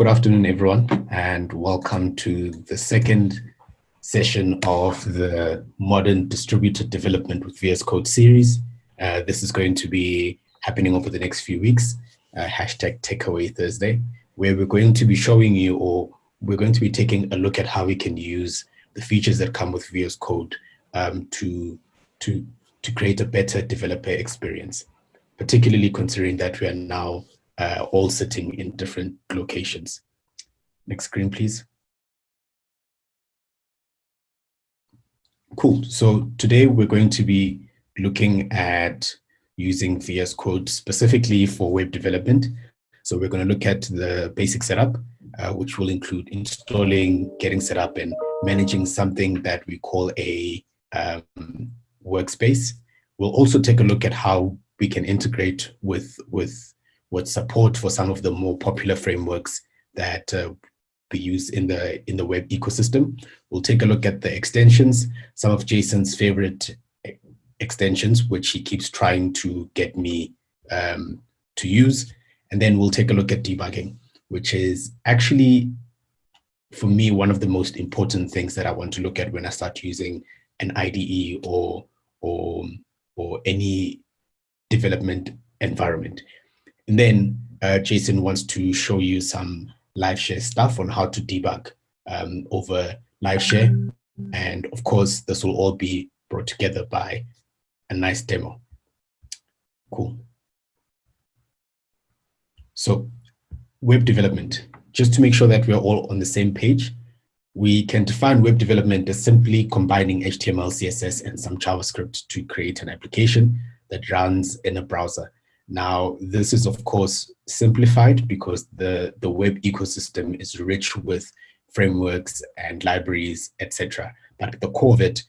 Good afternoon, everyone, and welcome to the second session of the Modern Distributed Development with VS Code series. This is going to be happening over the next few weeks, hashtag Takeaway Thursday, where we're going to be showing you, or we're going to be taking a look at how we can use the features that come with VS Code to create a better developer experience, particularly considering that we are now all sitting in different locations. Next screen, please. Cool. So today we're going to be looking at using VS Code specifically for web development. So we're going to look at the basic setup, which will include installing, getting set up, and managing something that we call a workspace. We'll also take a look at how we can integrate with support for some of the more popular frameworks that we use in the web ecosystem. We'll take a look at the extensions, some of Jason's favorite extensions, which he keeps trying to get me to use. And then we'll take a look at debugging, which is actually, for me, one of the most important things that I want to look at when I start using an IDE or any development environment. And then Jason wants to show you some live share stuff on how to debug over live share. And of course, this will all be brought together by a nice demo. Cool. So web development, just to make sure that we're all on the same page, we can define web development as simply combining HTML, CSS, and some JavaScript to create an application that runs in a browser. Now, this is, of course, simplified because the web ecosystem is rich with frameworks and libraries, etc. But at the core of it,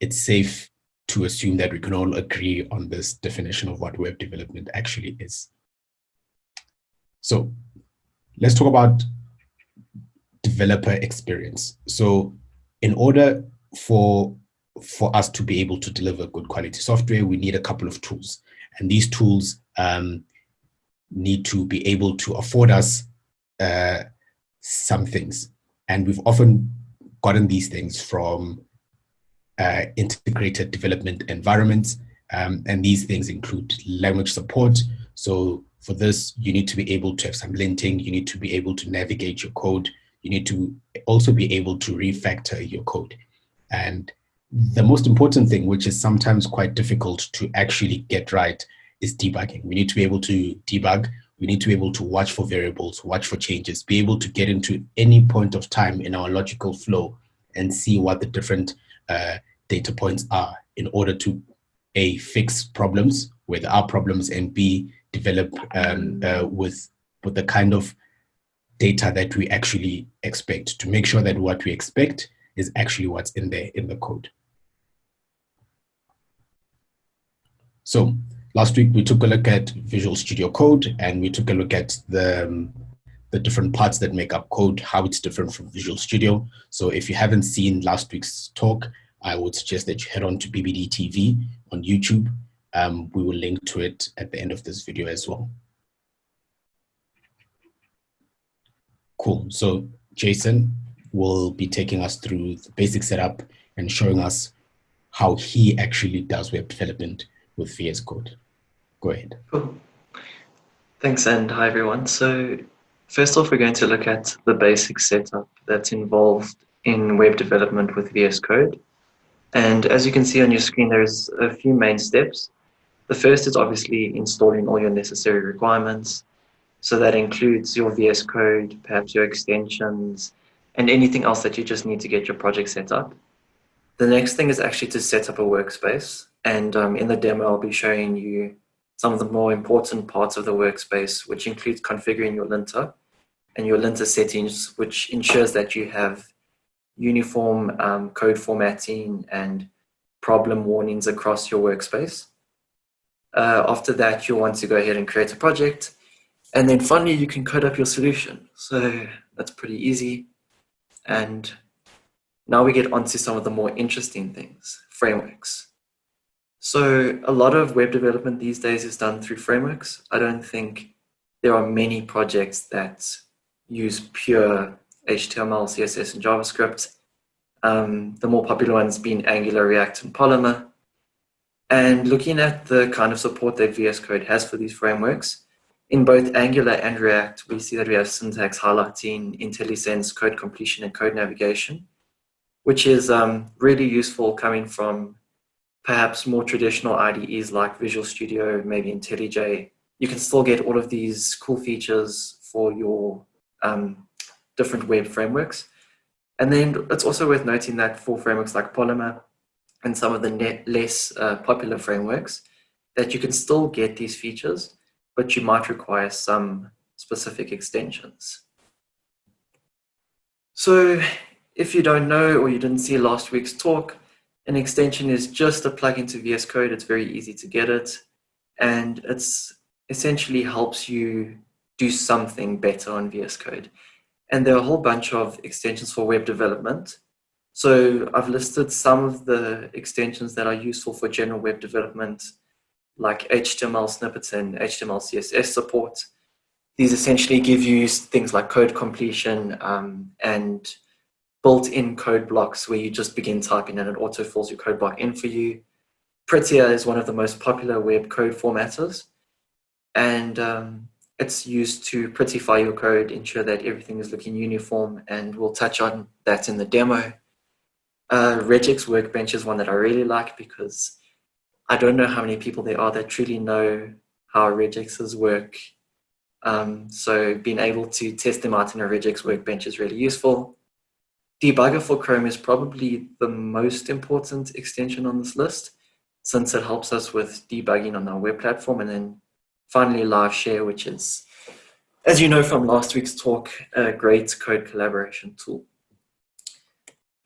it's safe to assume that we can all agree on this definition of what web development actually is. So let's talk about developer experience. So in order for us to be able to deliver good quality software, we need a couple of tools. And these tools need to be able to afford us some things. And we've often gotten these things from integrated development environments. And these things include language support. So for this, you need to be able to have some linting. You need to be able to navigate your code. You need to also be able to refactor your code. And the most important thing, which is sometimes quite difficult to actually get right, is debugging. We need to be able to debug. We need to be able to watch for variables, watch for changes, be able to get into any point of time in our logical flow and see what the different data points are in order to A, fix problems where there are problems, and B, develop with the kind of data that we actually expect, to make sure that what we expect is actually what's in there in the code. So last week, we took a look at Visual Studio Code, and we took a look at the different parts that make up code, how it's different from Visual Studio. So if you haven't seen last week's talk, I would suggest that you head on to BBD TV on YouTube. We will link to it at the end of this video as well. Cool. So Jason will be taking us through the basic setup and showing us how he actually does web development with VS Code. Go ahead. Cool. Thanks, and hi everyone. So first off, we're going to look at the basic setup that's involved in web development with VS Code. And as you can see on your screen, there's a few main steps. The first is obviously installing all your necessary requirements. So that includes your VS Code, perhaps your extensions, and anything else that you just need to get your project set up. The next thing is actually to set up a workspace. And in the demo, I'll be showing you some of the more important parts of the workspace, which includes configuring your linter and your linter settings, which ensures that you have uniform code formatting and problem warnings across your workspace. After that, you'll want to go ahead and create a project. And then finally, you can code up your solution. So that's pretty easy. And now we get onto some of the more interesting things, frameworks. So a lot of web development these days is done through frameworks. I don't think there are many projects that use pure HTML, CSS, and JavaScript. The more popular ones being Angular, React, and Polymer. And looking at the kind of support that VS Code has for these frameworks, in both Angular and React, we see that we have syntax highlighting, IntelliSense, code completion, and code navigation, which is really useful coming from perhaps more traditional IDEs like Visual Studio, maybe IntelliJ. You can still get all of these cool features for your different web frameworks. And then it's also worth noting that for frameworks like Polymer and some of the less popular frameworks, that you can still get these features, but you might require some specific extensions. So if you don't know or you didn't see last week's talk, an extension is just a plugin to VS Code. It's very easy to get it, and it's essentially helps you do something better on VS Code. And there are a whole bunch of extensions for web development. So I've listed some of the extensions that are useful for general web development, like HTML snippets and HTML CSS support. These essentially give you things like code completion and built-in code blocks where you just begin typing and it auto fills your code block in for you. Prettier is one of the most popular web code formatters, and it's used to prettify your code, ensure that everything is looking uniform, and we'll touch on that in the demo. Regex Workbench is one that I really like because I don't know how many people there are that truly know how regexes work. So being able to test them out in a regex workbench is really useful. Debugger for Chrome is probably the most important extension on this list, since it helps us with debugging on our web platform. And then finally, LiveShare, which is, as you know from last week's talk, a great code collaboration tool.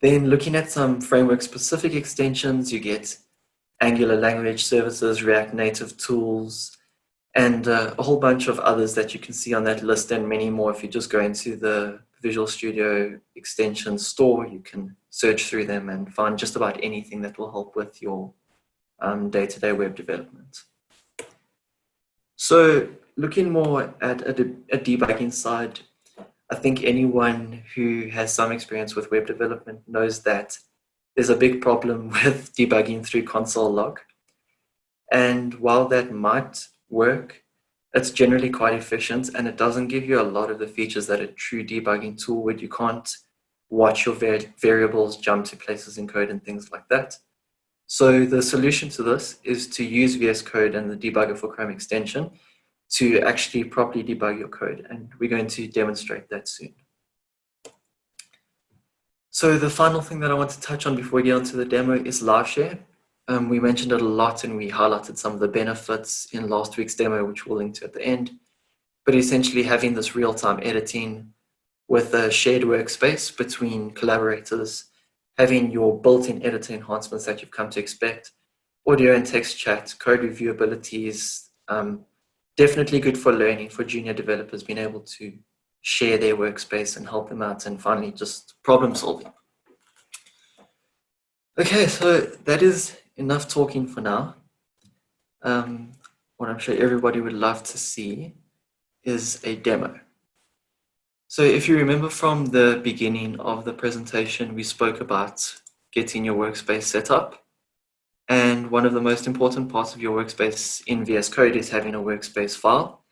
Then looking at some framework-specific extensions, you get Angular language services, React Native tools, and a whole bunch of others that you can see on that list, and many more. If you just go into the Visual Studio extension store, you can search through them and find just about anything that will help with your day-to-day web development. So looking more at a debugging side, I think anyone who has some experience with web development knows that there's a big problem with debugging through console log. And while that might work, it's generally quite efficient, and it doesn't give you a lot of the features that a true debugging tool would. You can't watch your variables jump to places in code and things like that. So the solution to this is to use VS Code and the Debugger for Chrome extension to actually properly debug your code, and we're going to demonstrate that soon. So the final thing that I want to touch on before we get onto the demo is LiveShare. We mentioned it a lot and we highlighted some of the benefits in last week's demo, which we'll link to at the end. But essentially having this real-time editing with a shared workspace between collaborators, having your built-in editor enhancements that you've come to expect, audio and text chat, code review abilities, definitely good for learning for junior developers, being able to share their workspace and help them out, and finally just problem solving. Okay, so that is enough talking for now. What I'm sure everybody would love to see is a demo. So if you remember from the beginning of the presentation, we spoke about getting your workspace set up. And one of the most important parts of your workspace in VS Code is having a workspace file.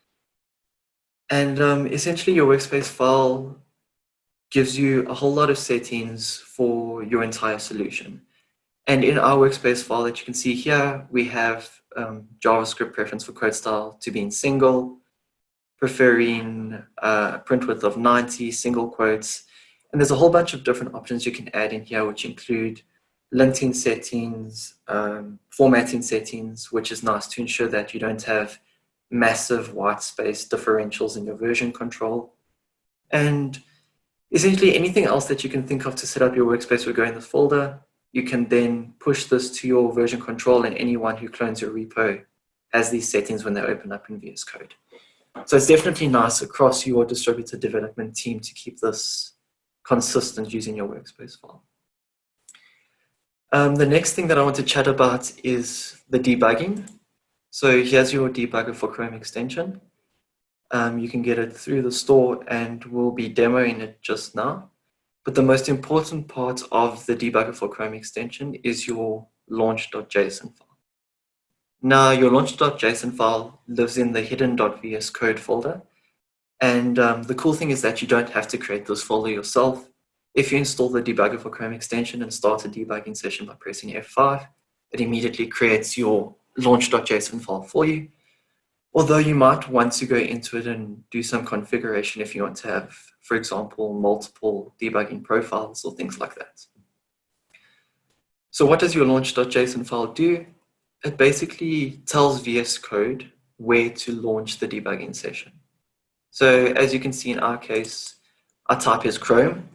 And essentially your workspace file gives you a whole lot of settings for your entire solution. And in our workspace file that you can see here, we have JavaScript preference for code style to be in single, preferring print width of 90, single quotes. And there's a whole bunch of different options you can add in here, which include linting settings, formatting settings, which is nice to ensure that you don't have massive white space differentials in your version control. And essentially anything else that you can think of to set up your workspace will go in this folder. You can then push this to your version control, and anyone who clones your repo has these settings when they open up in VS Code. So it's definitely nice across your distributed development team to keep this consistent using your workspace file. The next thing that I want to chat about is the debugging. So here's your Debugger for Chrome extension. You can get it through the store, and we'll be demoing it just now. But the most important part of the Debugger for Chrome extension is your launch.json file. Now, your launch.json file lives in the hidden.vs code folder. And the cool thing is that you don't have to create this folder yourself. If you install the Debugger for Chrome extension and start a debugging session by pressing F5, it immediately creates your launch.json file for you. Although you might want to go into it and do some configuration if you want to have, for example, multiple debugging profiles or things like that. So what does your launch.json file do? It basically tells VS Code where to launch the debugging session. So as you can see in our case, our type is Chrome.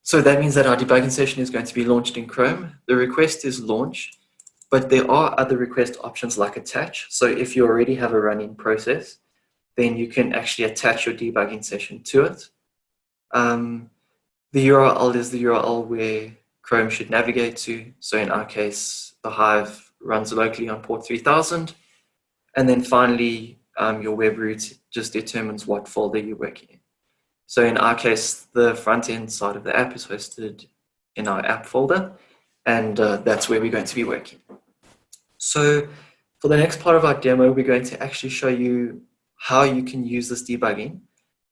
So that means that our debugging session is going to be launched in Chrome. The request is launch, but there are other request options like attach. So if you already have a running process, then you can actually attach your debugging session to it. The URL is the URL where Chrome should navigate to. So in our case, the Hive runs locally on port 3000. And then finally, your web root just determines what folder you're working in. So in our case, the front-end side of the app is hosted in our app folder, and that's where we're going to be working. So for the next part of our demo, we're going to actually show you how you can use this debugging,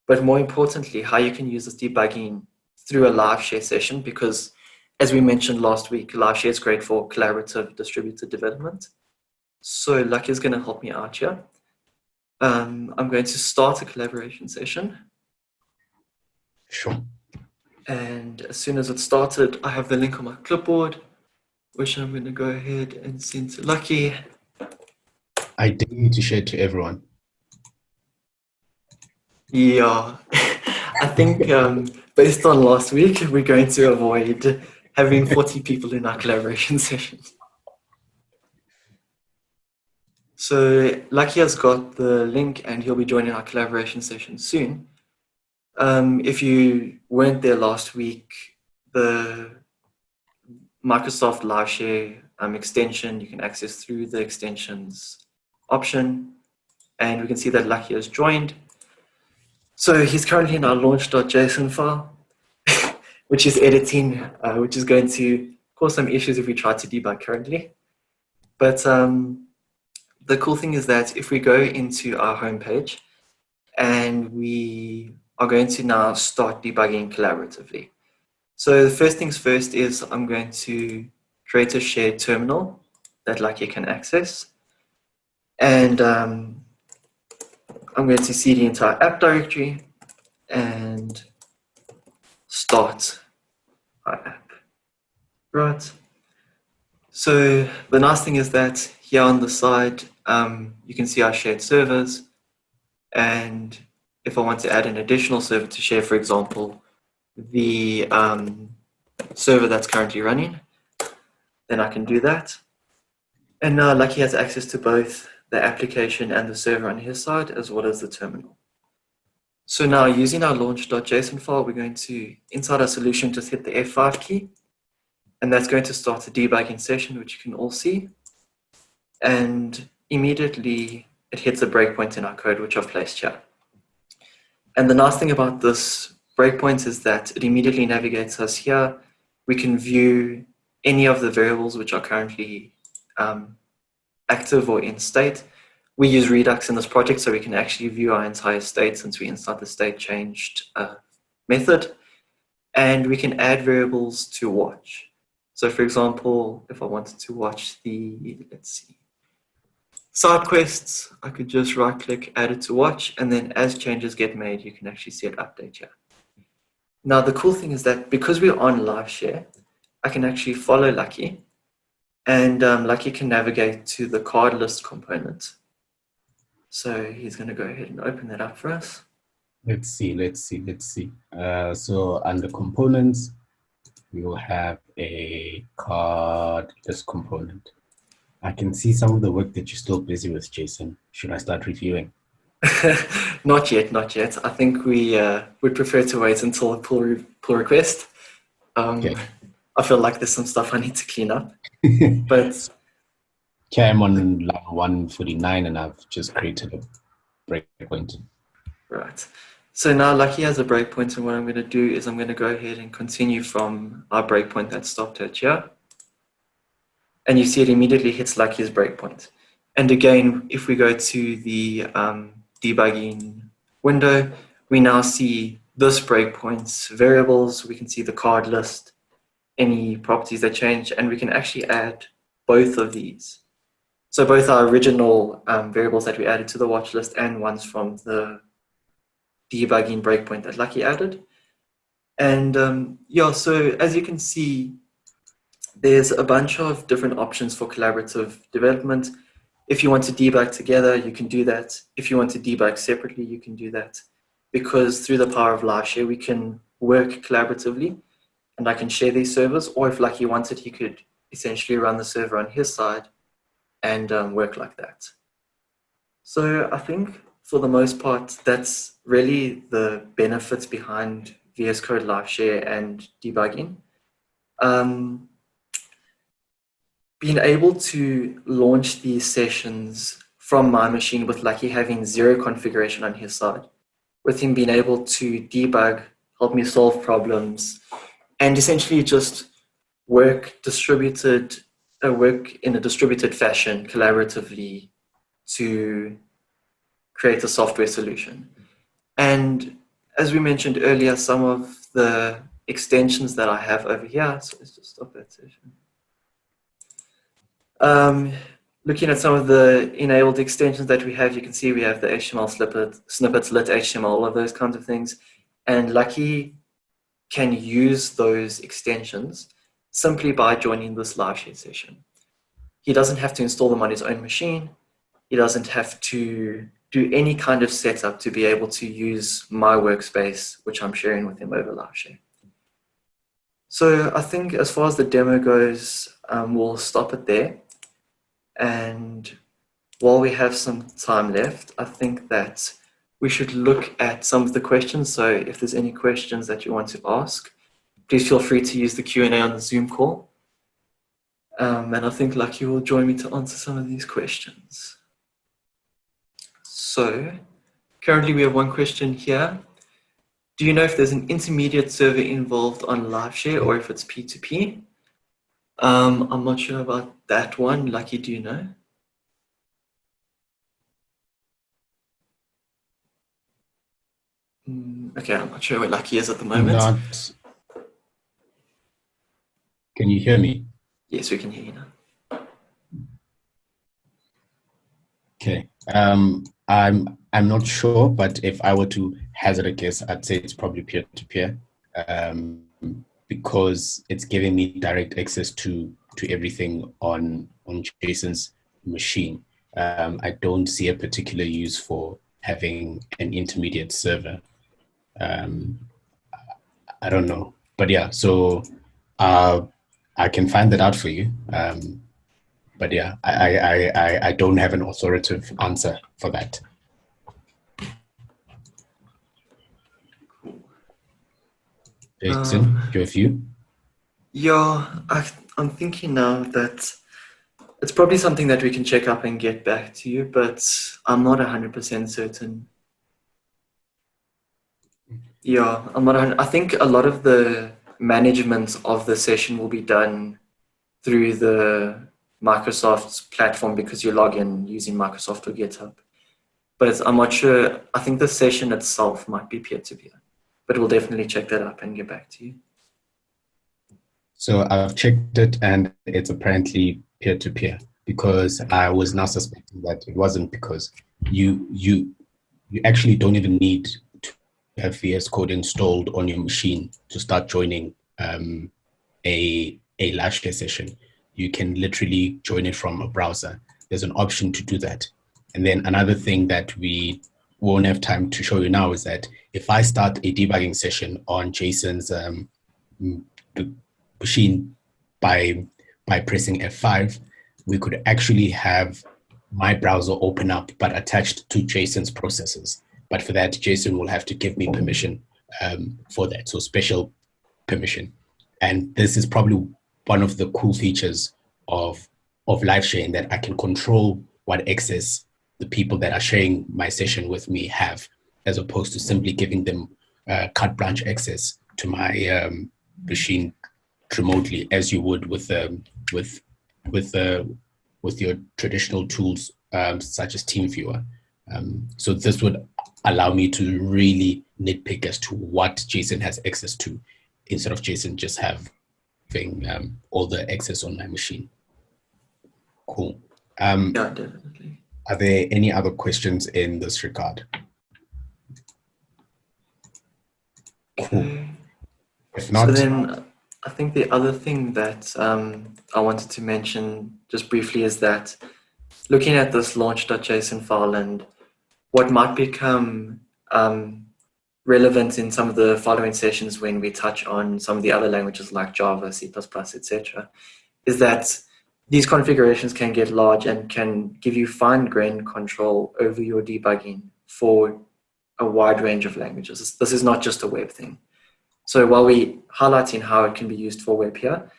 but more importantly, how you can use this debugging through a live share session, because as we mentioned last week, live share is great for collaborative distributed development. So Lucky is going to help me out here. I'm going to start a collaboration session. Sure. And as soon as it's started, I have the link on my clipboard, which I'm going to go ahead and send to Lucky. I dare you to share it to everyone. Yeah, I think based on last week, we're going to avoid having 40 people in our collaboration session. So Lucky has got the link and he'll be joining our collaboration session soon. If you weren't there last week, the Microsoft Live Share extension, you can access through the extensions option. And we can see that Lucky has joined. So he's currently in our launch.json file, which is editing, which is going to cause some issues if we try to debug currently. But the cool thing is that if we go into our homepage and we are going to now start debugging collaboratively. So the first things first is I'm going to create a shared terminal that Lucky can access. And I'm going to cd into our app directory and start our app. Right. So the nice thing is that here on the side, you can see our shared servers. And if I want to add an additional server to share, for example, the server that's currently running, then I can do that. And now Lucky has access to both the application and the server on his side, as well as the terminal. So now using our launch.json file, we're going to, inside our solution, just hit the F5 key. And that's going to start a debugging session, which you can all see. And immediately it hits a breakpoint in our code, which I've placed here. And the nice thing about this breakpoint is that it immediately navigates us here. We can view any of the variables which are currently active or in state. We use Redux in this project, so we can actually view our entire state since we inside the state changed method. And we can add variables to watch. So for example, if I wanted to watch the, let's see, side quests, I could just right click, add it to watch, and then as changes get made, you can actually see it update here. Now, the cool thing is that because we're on live share, I can actually follow Lucky, and Lucky can navigate to the card list component. So he's going to go ahead and open that up for us. Let's see. So under components, we will have a card list component. I can see some of the work that you're still busy with, Jason. Should I start reviewing? Not yet. I think we would prefer to wait until a pull request. Okay. I feel like there's some stuff I need to clean up. But okay, I'm on line 149 and I've just created a breakpoint. Right. So now Lucky has a breakpoint, and what I'm going to do is I'm going to go ahead and continue from our breakpoint that stopped at here. And you see it immediately hits Lucky's breakpoint. And again, if we go to the debugging window, we now see this breakpoint's variables. We can see the card list, any properties that change, and we can actually add both of these. So both our original variables that we added to the watch list and ones from the debugging breakpoint that Lucky added. And yeah, so as you can see, there's a bunch of different options for collaborative development. If you want to debug together, you can do that. If you want to debug separately, you can do that. Because through the power of LiveShare, we can work collaboratively, and I can share these servers, or if Lucky wanted, he could essentially run the server on his side and work like that. So I think for the most part, that's really the benefits behind VS Code LiveShare and debugging. Being able to launch these sessions from my machine with Lucky having zero configuration on his side, with him being able to debug, help me solve problems, and essentially just work in a distributed fashion collaboratively to create a software solution. And as we mentioned earlier, some of the extensions that I have over here, so let's just stop that session. Looking at some of the enabled extensions that we have, you can see we have the HTML snippets, lit HTML, all of those kinds of things. And Lucky can use those extensions simply by joining this LiveShare session. He doesn't have to install them on his own machine. He doesn't have to do any kind of setup to be able to use my workspace, which I'm sharing with him over LiveShare. So I think as far as the demo goes, we'll stop it there. And while we have some time left, I think that we should look at some of the questions. So if there's any questions that you want to ask, please feel free to use the Q&A on the Zoom call. And I think Lucky will join me to answer some of these questions. So currently we have one question here. Do you know if there's an intermediate server involved on LiveShare or if it's P2P? I'm not sure about that one. Lucky, do you know? Okay, I'm not sure where Lucky is at the moment. Can you hear me? Yes, we can hear you now. Okay. I'm not sure, but if I were to hazard a guess, I'd say it's probably peer-to-peer, because it's giving me direct access to everything on Jason's machine. I don't see a particular use for having an intermediate server. I don't know, but yeah. So I can find that out for you. But yeah, I don't have an authoritative answer for that. Jason, do you have a few? Yeah, I'm thinking now that it's probably something that we can check up and get back to you, but I'm not 100% certain. Yeah, I'm not. I think a lot of the management of the session will be done through the Microsoft's platform because you log in using Microsoft or GitHub. But I'm not sure. I think the session itself might be peer-to-peer, but we'll definitely check that up and get back to you. So I've checked it and it's apparently peer-to-peer, because I was now suspecting that it wasn't, because you actually don't even need to have VS Code installed on your machine to start joining a LiveShare session. You can literally join it from a browser. There's an option to do that. And then another thing that we won't have time to show you now is that if I start a debugging session on Jason's machine by pressing F5, we could actually have my browser open up, but attached to Jason's processes. But for that, Jason will have to give me permission for that, so special permission. And this is probably one of the cool features of LiveShare, in that I can control what access the people that are sharing my session with me have. as opposed to simply giving them carte blanche access to my machine remotely, as you would with your traditional tools such as TeamViewer. So this would allow me to really nitpick as to what Jason has access to, instead of Jason just having all the access on my machine. Cool. Yeah, definitely. Are there any other questions in this regard? Cool. Okay. If So not, then I think the other thing that I wanted to mention just briefly is that looking at this launch.json file and what might become relevant in some of the following sessions when we touch on some of the other languages like Java, C++, etc., is that these configurations can get large and can give you fine-grained control over your debugging for a wide range of languages. This is not just a web thing. So while we're highlighting how it can be used for web here,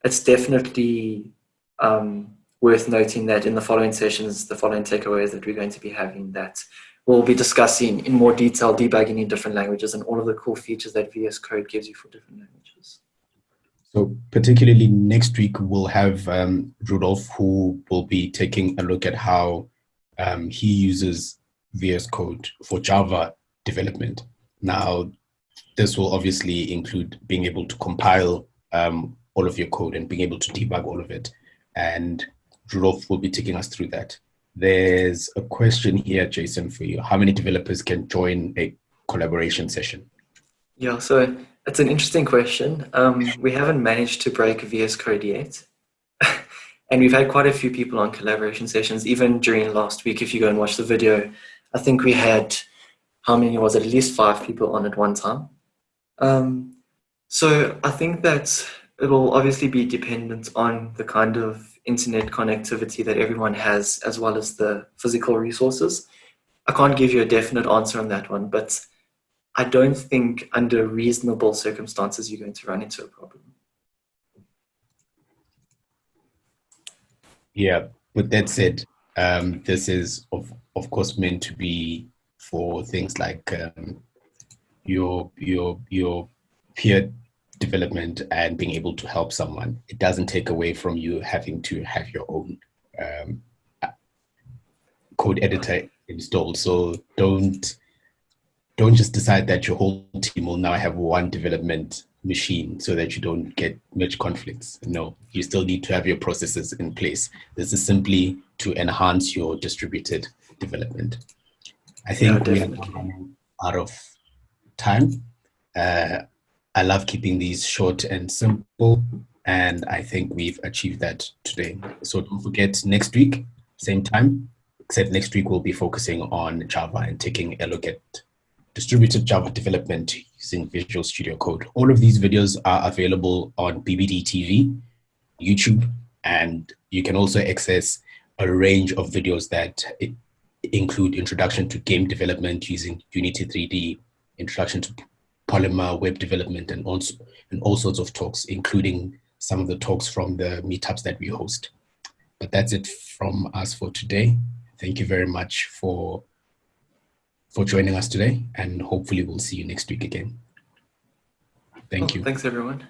it's definitely worth noting that in the following sessions, the following takeaways that we're going to be having, that we'll be discussing in more detail debugging in different languages and all of the cool features that VS Code gives you for different languages. so particularly next week, we'll have Rudolf, who will be taking a look at how he uses VS Code for Java development. Now, this will obviously include being able to compile all of your code and being able to debug all of it. And Rudolf will be taking us through that. There's a question here, Jason, for you. How many developers can join a collaboration session? Yeah, so it's an interesting question. We haven't managed to break VS Code yet. And we've had quite a few people on collaboration sessions, even during last week. If you go and watch the video, I think we had, how many was it? At least 5 people on at one time. So I think that it'll obviously be dependent on the kind of internet connectivity that everyone has, as well as the physical resources. I can't give you a definite answer on that one, but I don't think under reasonable circumstances you're going to run into a problem. Yeah, with that said, this is of course meant to be for things like your peer development and being able to help someone. It doesn't take away from you having to have your own code editor installed. So don't just decide that your whole team will now have one development machine so that you don't get much conflicts. No, you still need to have your processes in place. This is simply to enhance your distributed development. I think we are running out of time. I love keeping these short and simple, and I think we've achieved that today. So don't forget, next week, same time, except next week we'll be focusing on Java and taking a look at distributed Java development using Visual Studio Code. All of these videos are available on BBD TV, YouTube, and you can also access a range of videos that include introduction to game development using Unity 3D, introduction to Polymer web development, and all sorts of talks, including some of the talks from the meetups that we host. But that's it from us for today. Thank you very much for joining us today, and hopefully we'll see you next week again. Thank you. Thanks, everyone.